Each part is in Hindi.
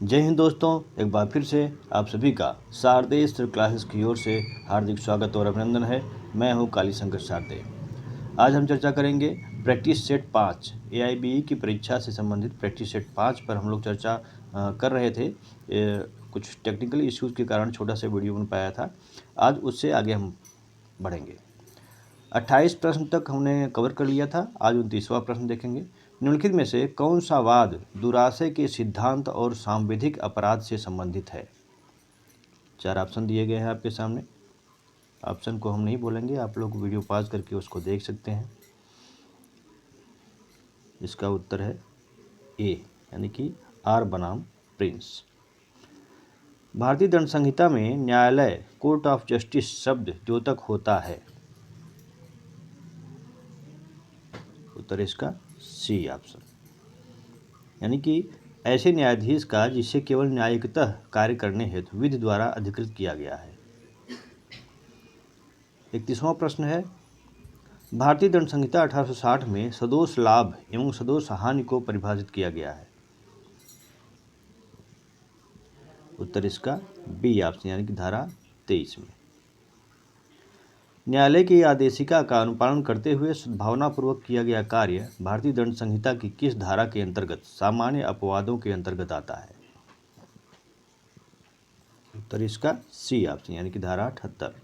जय हिंद दोस्तों, एक बार फिर से आप सभी का शारदेय स्तर क्लासेस की ओर से हार्दिक स्वागत और अभिनंदन है। मैं हूं काली शंकर शारदेय। आज हम चर्चा करेंगे प्रैक्टिस सेट 5 AIBE की परीक्षा से संबंधित प्रैक्टिस सेट 5 पर हम लोग चर्चा कर रहे थे। कुछ टेक्निकल इश्यूज़ के कारण छोटा सा वीडियो बन पाया था। आज उससे आगे हम बढ़ेंगे। 28 प्रश्न तक हमने कवर कर लिया था। आज 29वां प्रश्न देखेंगे। निम्नलिखित में से कौन सा वाद दुराशय के सिद्धांत और सांविधिक अपराध से संबंधित है? 4 ऑप्शन दिए गए हैं आपके सामने। ऑप्शन को हम नहीं बोलेंगे, आप लोग वीडियो पॉज करके उसको देख सकते हैं। इसका उत्तर है ए, यानी कि आर बनाम प्रिंस। भारतीय दंड संहिता में न्यायालय कोर्ट ऑफ जस्टिस शब्द द्योतक होता है। उत्तर इसका सी ऑप्शन, यानी कि ऐसे न्यायाधीश का जिसे केवल न्यायिकतः कार्य करने हेतु विधि द्वारा अधिकृत किया गया है। 31वां प्रश्न है, भारतीय दंड संहिता 1860 में सदोष लाभ एवं सदोष हानि को परिभाषित किया गया है। उत्तर इसका बी ऑप्शन, यानी कि धारा 23 में। न्यायालय की आदेशिका का अनुपालन करते हुए सद्भावनापूर्वक किया गया कार्य भारतीय दंड संहिता की किस धारा के अंतर्गत सामान्य अपवादों के अंतर्गत आता है? उत्तर इसका सी ऑप्शन, यानी कि धारा 78।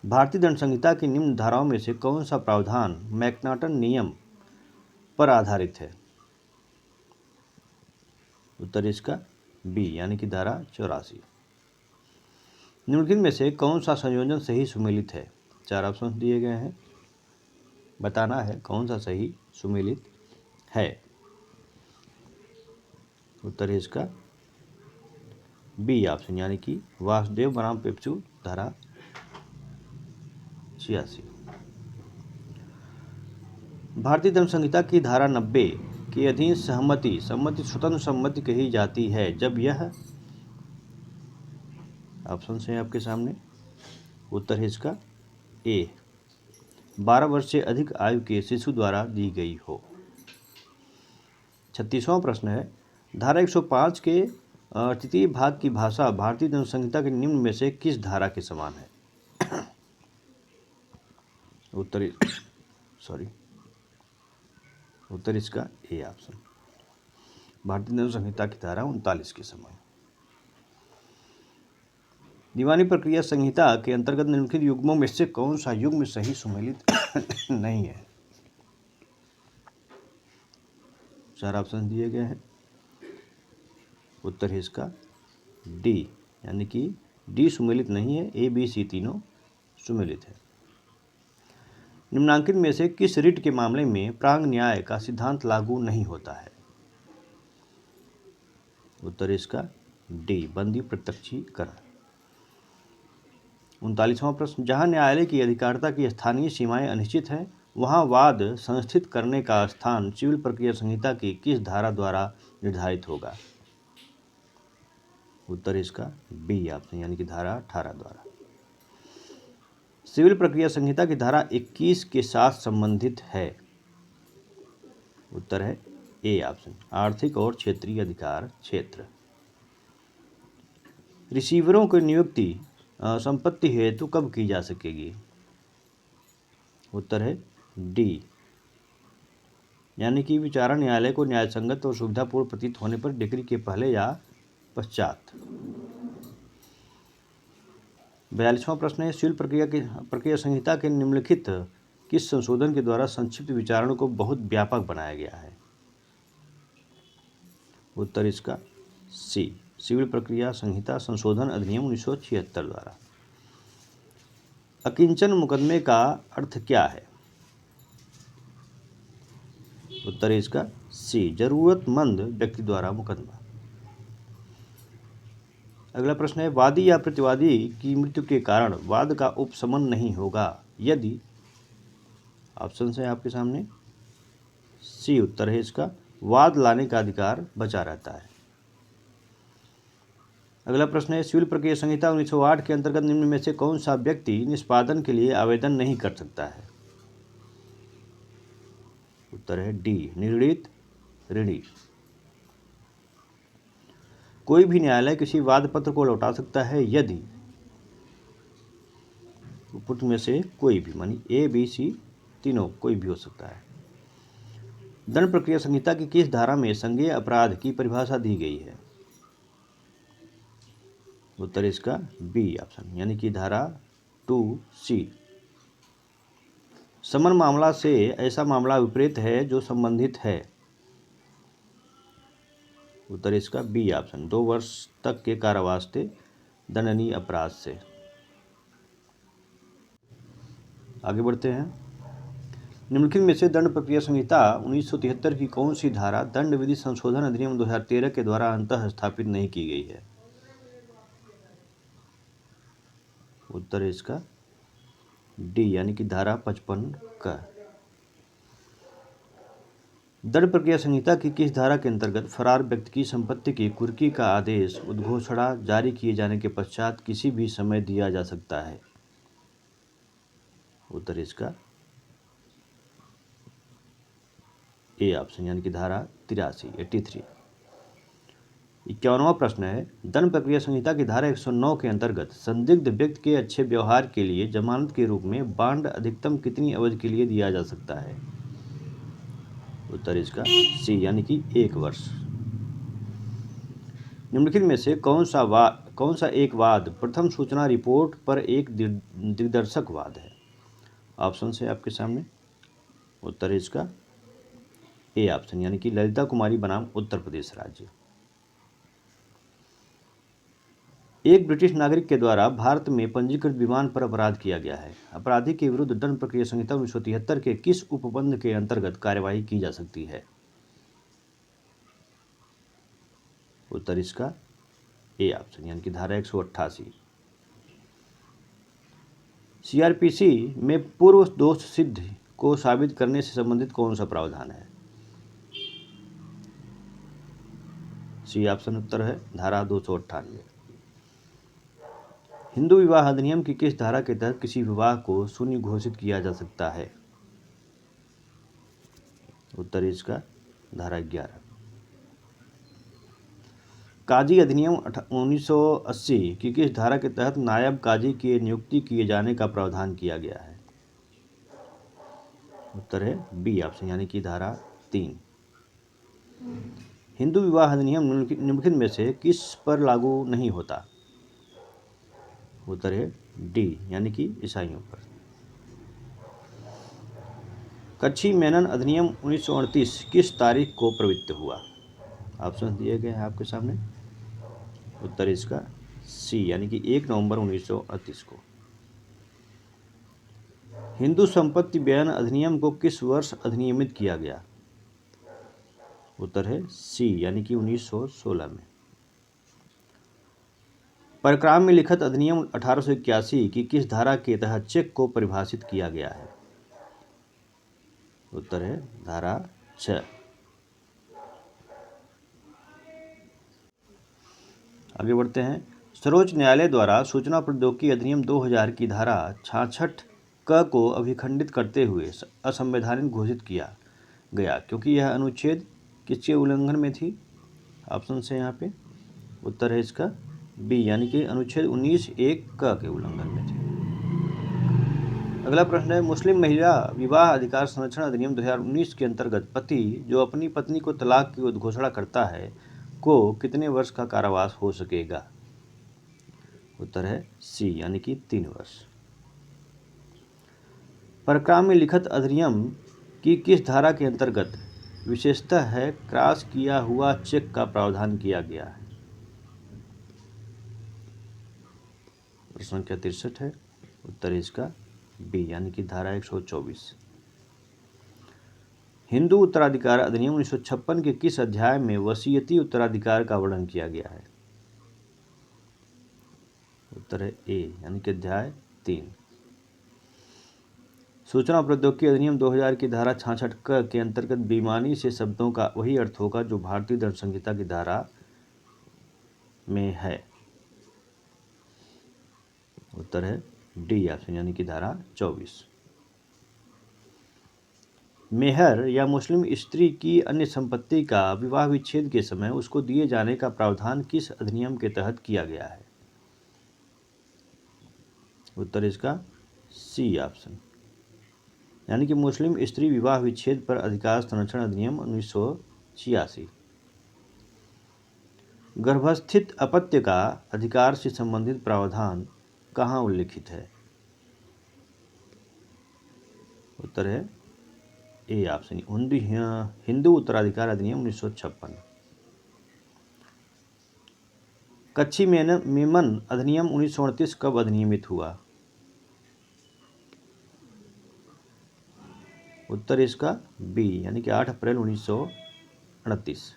भारतीय दंड संहिता की निम्न धाराओं में से कौन सा प्रावधान मैकनाटन नियम पर आधारित है? उत्तर इसका बी, यानी कि धारा 84। निम्नलिखित में से कौन सा संयोजन सही सुमेलित है? 4 ऑप्शन दिए गए हैं, बताना है कौन सा सही सुमेलित है। उत्तर है इसका बी ऑप्शन, यानी कि वासुदेव बनाम पेप्सू धारा 86। भारतीय दंड संहिता की धारा 90 के अधीन सहमति स्वतंत्र सम्मति कही जाती है जब यह, ऑप्शन है आपके सामने। उत्तर है इसका ए, 12 वर्ष से अधिक आयु के शिशु द्वारा दी गई हो। 36वां प्रश्न है, धारा 105 के तृतीय भाग की भाषा भारतीय दंड संहिता के निम्न में से किस धारा के समान है? उत्तर इसका ए ऑप्शन, भारतीय दंड संहिता की धारा 39 के समान। दीवानी प्रक्रिया संहिता के अंतर्गत निम्नलिखित युग्मों में से कौन सा युग्म सही सुमेलित नहीं है? 4 ऑप्शन दिए गए हैं। उत्तर है इसका डी, यानी कि डी सुमेलित नहीं है, ए बी सी तीनों सुमेलित है। निम्नांकित में से किस रिट के मामले में प्रांग न्याय का सिद्धांत लागू नहीं होता है? उत्तर इसका डी, बंदी प्रत्यक्षीकरण। 39वां प्रश्न, जहां न्यायालय की अधिकारिता की स्थानीय सीमाएं अनिश्चित हैं, वहां वाद संस्थित करने का स्थान सिविल प्रक्रिया संहिता की किस धारा द्वारा निर्धारित होगा? उत्तर इसका बी ऑप्शन, यानी कि धारा 18 द्वारा। सिविल प्रक्रिया संहिता की धारा 21 के साथ संबंधित है। उत्तर है ए ऑप्शन, आर्थिक और क्षेत्रीय अधिकार क्षेत्र। रिसीवरों की नियुक्ति संपत्ति हेतु कब की जा सकेगी? उत्तर है डी, यानी कि विचारण न्यायालय को न्यायसंगत और सुविधापूर्ण प्रतीत होने पर डिक्री के पहले या पश्चात। 42वां प्रश्न है, सिविल प्रक्रिया संहिता के निम्नलिखित किस संशोधन के द्वारा संक्षिप्त विचारण को बहुत व्यापक बनाया गया है? उत्तर इसका सी, सिविल प्रक्रिया संहिता संशोधन अधिनियम 1976 द्वारा। अकिंचन मुकदमे का अर्थ क्या है? उत्तर इसका सी, जरूरतमंद व्यक्ति द्वारा मुकदमा। अगला प्रश्न है, वादी या प्रतिवादी की मृत्यु के कारण वाद का उपशमन नहीं होगा यदि, ऑप्शन है आपके सामने। सी उत्तर है इसका, वाद लाने का अधिकार बचा रहता है। अगला प्रश्न है, सिविल प्रक्रिया संहिता 1908 के अंतर्गत निम्न में से कौन सा व्यक्ति निष्पादन के लिए आवेदन नहीं कर सकता है? उत्तर है डी, निर्णीत ऋणी। कोई भी न्यायालय किसी वाद पत्र को लौटा सकता है यदि उपरोक्त में से कोई भी, मानी ए बी सी तीनों कोई भी हो सकता है। दंड प्रक्रिया संहिता की किस धारा में संज्ञेय अपराध की परिभाषा दी गई है? उत्तर इसका बी ऑप्शन, यानी कि धारा 2C। समन मामला से ऐसा मामला विपरीत है जो संबंधित है। उत्तर इसका बी ऑप्शन, 2 वर्ष तक के कारावास से दंडनीय अपराध से। आगे बढ़ते हैं। निम्नलिखित में से दंड प्रक्रिया संहिता 1973 की कौन सी धारा दंड विधि संशोधन अधिनियम 2013 के द्वारा अंतः स्थापित नहीं की गई है? उत्तर इसका डी, यानी कि धारा 55 का। दंड प्रक्रिया संहिता की किस धारा के अंतर्गत फरार व्यक्ति की संपत्ति की कुर्की का आदेश उद्घोषणा जारी किए जाने के पश्चात किसी भी समय दिया जा सकता है? उत्तर इसका ए ऑप्शन, यानी कि धारा 83। 51वां प्रश्न है, दंड प्रक्रिया संहिता की धारा 109 के अंतर्गत संदिग्ध व्यक्ति के अच्छे व्यवहार के लिए जमानत के रूप में बांड अधिकतम कितनी अवधि के लिए दिया जा सकता है? उत्तर इसका सी, यानी कि 1 वर्ष। निम्नलिखित में से कौन सा एक वाद प्रथम सूचना रिपोर्ट पर एक दिग्दर्शक वाद है? ऑप्शन है आपके सामने। उत्तर इसका ए ऑप्शन, यानी कि ललिता कुमारी बनाम उत्तर प्रदेश राज्य। एक ब्रिटिश नागरिक के द्वारा भारत में पंजीकृत विमान पर अपराध किया गया है। अपराधी के विरुद्ध दंड प्रक्रिया संहिता 1973 के किस उपबंध के अंतर्गत कार्यवाही की जा सकती है? उत्तर इसका ए ऑप्शन, यानी कि धारा 188। सीआरपीसी में पूर्व दोष सिद्ध को साबित करने से संबंधित कौन सा प्रावधान है? सी ऑप्शन उत्तर है धारा 298। हिंदू विवाह अधिनियम की किस धारा के तहत किसी विवाह को शून्य घोषित किया जा सकता है? उत्तर इसका धारा 11। काजी अधिनियम 1980 की किस धारा के तहत नायब काजी की नियुक्ति किए जाने का प्रावधान किया गया है? उत्तर है बी ऑप्शन, यानी कि धारा 3। हिंदू विवाह अधिनियम निम्नलिखित में से किस पर लागू नहीं होता? उत्तर है डी, यानी कि ईसाइयों पर। कच्छी मेनन अधिनियम 1938 किस तारीख को प्रवृत्त हुआ? ऑप्शन दिए गए हैं आपके सामने। उत्तर इसका सी, यानी कि 1 नवंबर 1938 को। हिंदू संपत्ति बयान अधिनियम को किस वर्ष अधिनियमित किया गया? उत्तर है सी, यानी कि 1916 में। परक्राम में लिखित अधिनियम 1881 की किस धारा के तहत चेक को परिभाषित किया गया है? उत्तर है धारा 6। आगे बढ़ते हैं। सर्वोच्च न्यायालय द्वारा सूचना प्रौद्योगिकी अधिनियम 2000 की धारा 66 क को अभिखंडित करते हुए असंवैधानिक घोषित किया गया क्योंकि यह अनुच्छेद किसके उल्लंघन में थी? ऑप्शन से यहाँ पे। उत्तर है इसका बी, यानी कि अनुच्छेद 19(1) क के उल्लंघन में थी। अगला प्रश्न है, मुस्लिम महिला विवाह अधिकार संरक्षण अधिनियम 2019 के अंतर्गत पति जो अपनी पत्नी को तलाक की घोषणा करता है को कितने वर्ष का कारावास हो सकेगा? उत्तर है सी, यानी कि 3 वर्ष। परक्राम में लिखित अधिनियम की किस धारा के अंतर्गत विशेषतः है क्रॉस किया हुआ चेक का प्रावधान किया गया है? प्रश्न संख्या 63 है। उत्तर इसका बी, यानी कि धारा 124। हिंदू उत्तराधिकार अधिनियम 1956 के किस अध्याय में वसीयती उत्तराधिकार का वर्णन किया गया है? उत्तर है ए, यानी कि अध्याय 3। सूचना प्रौद्योगिकी अधिनियम 2000 की धारा 66 के अंतर्गत बेईमानी से शब्दों का वही अर्थ होगा जो भारतीय दंड संहिता की धारा में है। उत्तर है डी ऑप्शन, यानी कि धारा 24। मेहर या मुस्लिम स्त्री की अन्य संपत्ति का विवाह विच्छेद के समय उसको दिए जाने का प्रावधान किस अधिनियम के तहत किया गया है? उत्तर इसका सी ऑप्शन, यानी कि मुस्लिम स्त्री विवाह विच्छेद पर अधिकार संरक्षण अधिनियम 1986। गर्भस्थित अपत्य का अधिकार से संबंधित प्रावधान कहाँ उल्लिखित है? उत्तर है ए ऑप्शन, हिंदू उत्तराधिकार अधिनियम 1956। कच्छी मेमन अधिनियम 1938 कब अधिनियमित हुआ? उत्तर इसका बी, यानी कि 8 अप्रैल 1938।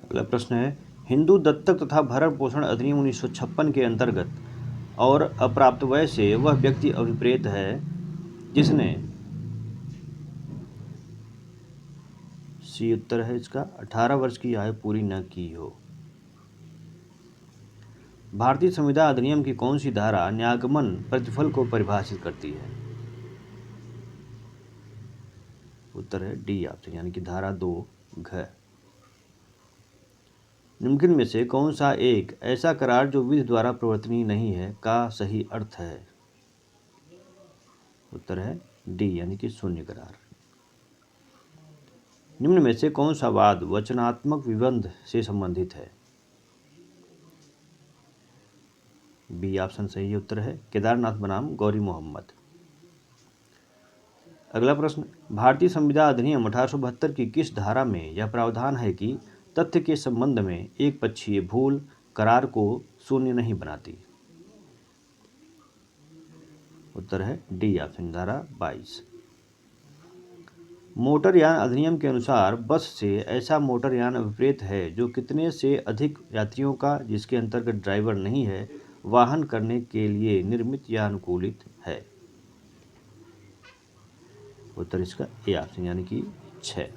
अगला प्रश्न है, हिंदू दत्तक तथा भरण पोषण अधिनियम 1956 के अंतर्गत और अप्राप्तवय से वह व्यक्ति अभिप्रेत है जिसने, सी उत्तर है इसका, 18 वर्ष की आयु पूरी न की हो। भारतीय संविदा अधिनियम की कौन सी धारा न्यागमन प्रतिफल को परिभाषित करती है? उत्तर है डी ऑप्शन, यानी कि धारा 2 घ। निम्नलिखित में से कौन सा एक ऐसा करार जो विधि द्वारा प्रवर्तनीय नहीं है का सही अर्थ है? उत्तर है डी, यानी कि शून्य करार। निम्न में से कौन सा वाद वचनात्मक विबंध से संबंधित है? बी ऑप्शन सही उत्तर है, केदारनाथ बनाम गौरी मोहम्मद। अगला प्रश्न, भारतीय संविदा अधिनियम 1872 की किस धारा में यह प्रावधान है कि तथ्य के संबंध में एक पक्षीय भूल करार को शून्य नहीं बनाती? उत्तर है डी ऑप्शन, धारा 22। मोटरयान अधिनियम के अनुसार बस से ऐसा मोटरयान अभिप्रेत है जो कितने से अधिक यात्रियों का, जिसके अंतर्गत ड्राइवर नहीं है, वाहन करने के लिए निर्मित या अनुकूलित है? उत्तर इसका ए ऑप्शन, यानी कि 6।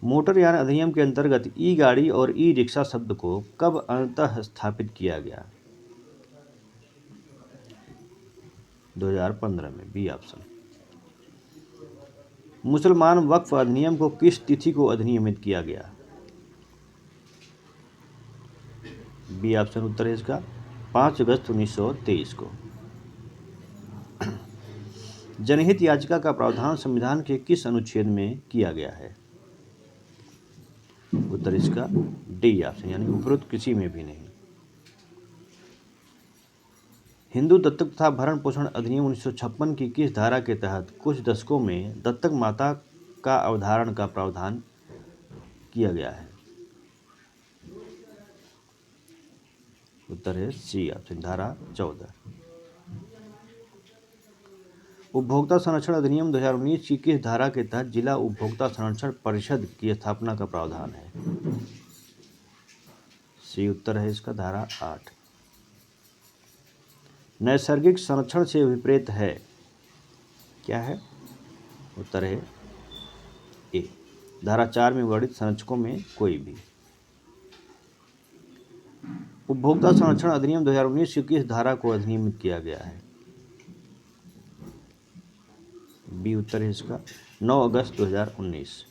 मोटरयान अधिनियम के अंतर्गत ई गाड़ी और ई रिक्शा शब्द को कब अंततः स्थापित किया गया? 2015 में, बी ऑप्शन। मुसलमान वक्फ अधिनियम को किस तिथि को अधिनियमित किया गया? बी ऑप्शन उत्तर है इसका 5 अगस्त 1923 को। जनहित याचिका का प्रावधान संविधान के किस अनुच्छेद में किया गया है? उत्तर इसका डी ऑप्शन, यानी उपरोक्त किसी में भी नहीं। हिंदू दत्तक तथा भरण पोषण अधिनियम 1956 की किस धारा के तहत कुछ दशकों में दत्तक माता का अवधारण का प्रावधान किया गया है? उत्तर है सी ऑप्शन, धारा 14। उपभोक्ता संरक्षण अधिनियम 2019 की किस धारा के तहत जिला उपभोक्ता संरक्षण परिषद की स्थापना का प्रावधान है? सी उत्तर है इसका, धारा 8। नैसर्गिक संरक्षण से विपरीत है, क्या है? उत्तर है ए, धारा 4 में वर्णित संरक्षकों में कोई भी। उपभोक्ता संरक्षण अधिनियम 2019 की किस धारा को अधिनियमित किया गया है? बी उत्तर है इसका 9 अगस्त 2019।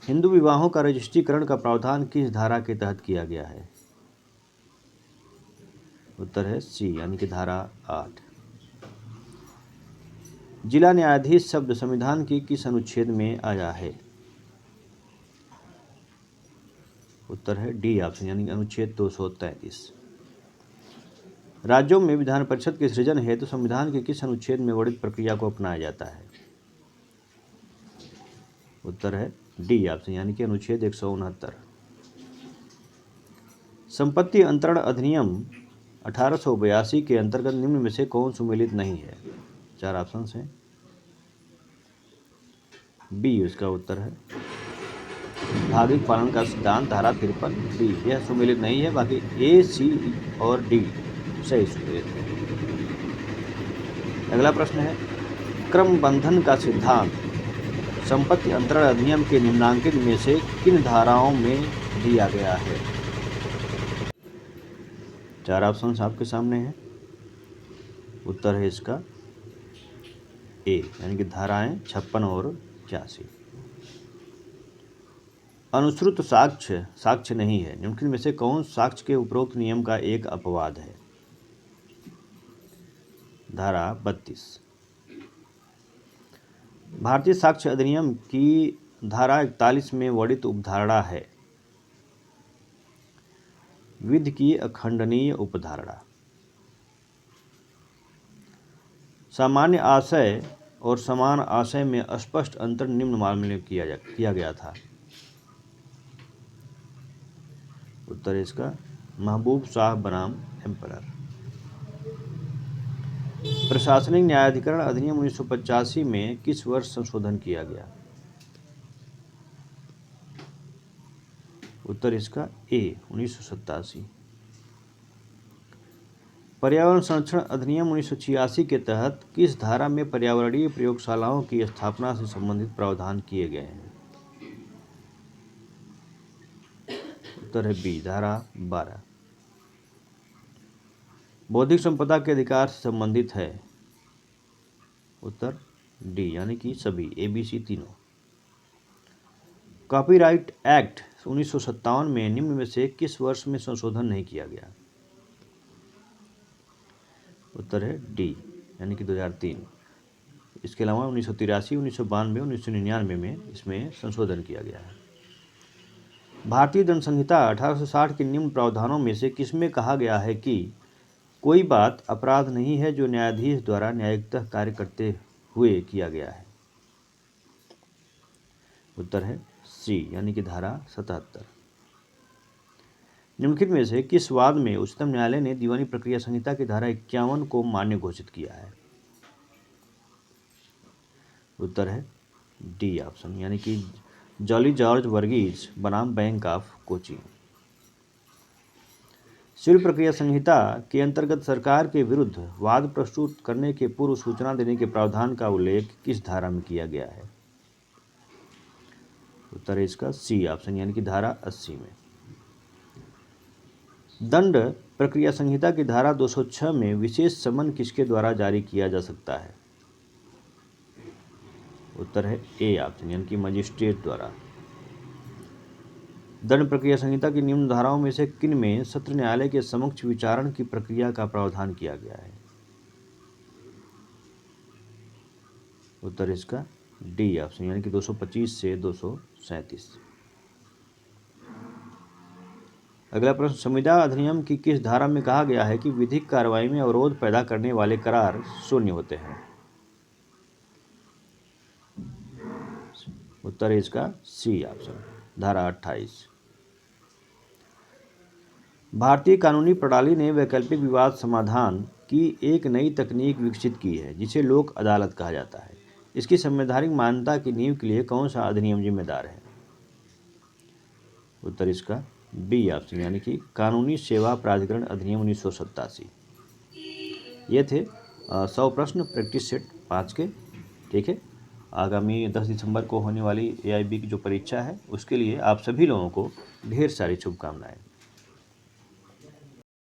हिंदू विवाहों का रजिस्ट्रीकरण का प्रावधान किस धारा के तहत किया गया है? उत्तर है सी, यानी कि धारा 8। जिला न्यायाधीश शब्द संविधान की किस अनुच्छेद में आया है? उत्तर है डी ऑप्शन, यानी कि अनुच्छेद 233। राज्यों में विधान परिषद के सृजन हेतु संविधान के किस अनुच्छेद में वर्णित प्रक्रिया को अपनाया जाता है? उत्तर है डी ऑप्शन, यानी कि अनुच्छेद 169। संपत्ति अंतरण अधिनियम 1882 के अंतर्गत निम्न में से कौन सुमेलित नहीं है? 4 ऑप्शन हैं। बी इसका उत्तर है, भागिक पालन का सिद्धांत, धारा 53 बी, यह सुमेलित नहीं है। बाकी ए, सी और डी सही सुमेलित है। अगला प्रश्न है, क्रमबंधन का सिद्धांत संपत्ति अंतरण अधिनियम के निम्नांकित में से किन धाराओं में दिया गया है? 4 ऑप्शन आपके सामने हैं। उत्तर है इसका ए, यानी कि धाराएं 56 और 86। अनुश्रुत साक्ष्य साक्ष्य नहीं है, निम्नलिखित में से कौन साक्ष्य के उपरोक्त नियम का एक अपवाद है? धारा 32। भारतीय साक्ष्य अधिनियम की धारा 41 में वर्णित उपधारणा है विधि की अखंडनीय उपधारणा। सामान्य आशय और समान आशय में स्पष्ट अंतर निम्न मामले में किया गया था। उत्तर इसका महबूब शाह बनाम एम्परर। प्रशासनिक न्यायाधिकरण अधिनियम 1985 में किस वर्ष संशोधन किया गया? उत्तर इसका ए, 1987। पर्यावरण संरक्षण अधिनियम 1986 के तहत किस धारा में पर्यावरणीय प्रयोगशालाओं की स्थापना से संबंधित प्रावधान किए गए हैं? उत्तर है बी, धारा 12। बौद्धिक संपदा के अधिकार से संबंधित है? उत्तर डी, यानी कि सभी, ए बी सी तीनों। कॉपीराइट एक्ट 1957 में निम्न में से किस वर्ष में संशोधन नहीं किया गया? उत्तर है डी, यानी कि 2003। इसके अलावा 1983, 1992, 1999 में इसमें संशोधन किया गया है। भारतीय दंड संहिता 1860 के निम्न प्रावधानों में से किसमें कहा गया है कि कोई बात अपराध नहीं है जो न्यायाधीश द्वारा न्यायिकतः कार्य करते हुए किया गया है? उत्तर है सी, यानी कि धारा 77। निम्नलिखित में से किस वाद में उच्चतम न्यायालय ने दीवानी प्रक्रिया संहिता की धारा 51 को मान्य घोषित किया है? उत्तर है डी ऑप्शन, यानी कि जॉली जॉर्ज वर्गीज बनाम बैंक ऑफ कोची। सिविल प्रक्रिया संहिता के अंतर्गत सरकार के विरुद्ध वाद प्रस्तुत करने के पूर्व सूचना देने के प्रावधान का उल्लेख किस धारा में किया गया है? उत्तर है इसका सी ऑप्शन, यानी कि धारा 80 में। दंड प्रक्रिया संहिता की धारा 206 में विशेष समन किसके द्वारा जारी किया जा सकता है? उत्तर है ए ऑप्शन, यानी कि मजिस्ट्रेट द्वारा। दंड प्रक्रिया संहिता की निम्न धाराओं में से किन में सत्र न्यायालय के समक्ष विचारण की प्रक्रिया का प्रावधान किया गया है? उत्तर इसका डी ऑप्शन, यानी कि 225 से 237। अगला प्रश्न, संविदा अधिनियम की किस धारा में कहा गया है कि विधिक कार्रवाई में अवरोध पैदा करने वाले करार शून्य होते हैं? उत्तर है इसका सी ऑप्शन, धारा 28। भारतीय कानूनी प्रणाली ने वैकल्पिक विवाद समाधान की एक नई तकनीक विकसित की है जिसे लोक अदालत कहा जाता है। इसकी संवैधानिक मान्यता की नींव के लिए कौन सा अधिनियम जिम्मेदार है? उत्तर इसका बी ऑप्शन, यानी कि कानूनी सेवा प्राधिकरण अधिनियम 1987। ये थे 100 प्रश्न प्रैक्टिस सेट 5 के। ठीक है, आगामी 10 दिसंबर को होने वाली AIB की जो परीक्षा है उसके लिए आप सभी लोगों को ढेर सारी शुभकामनाएं।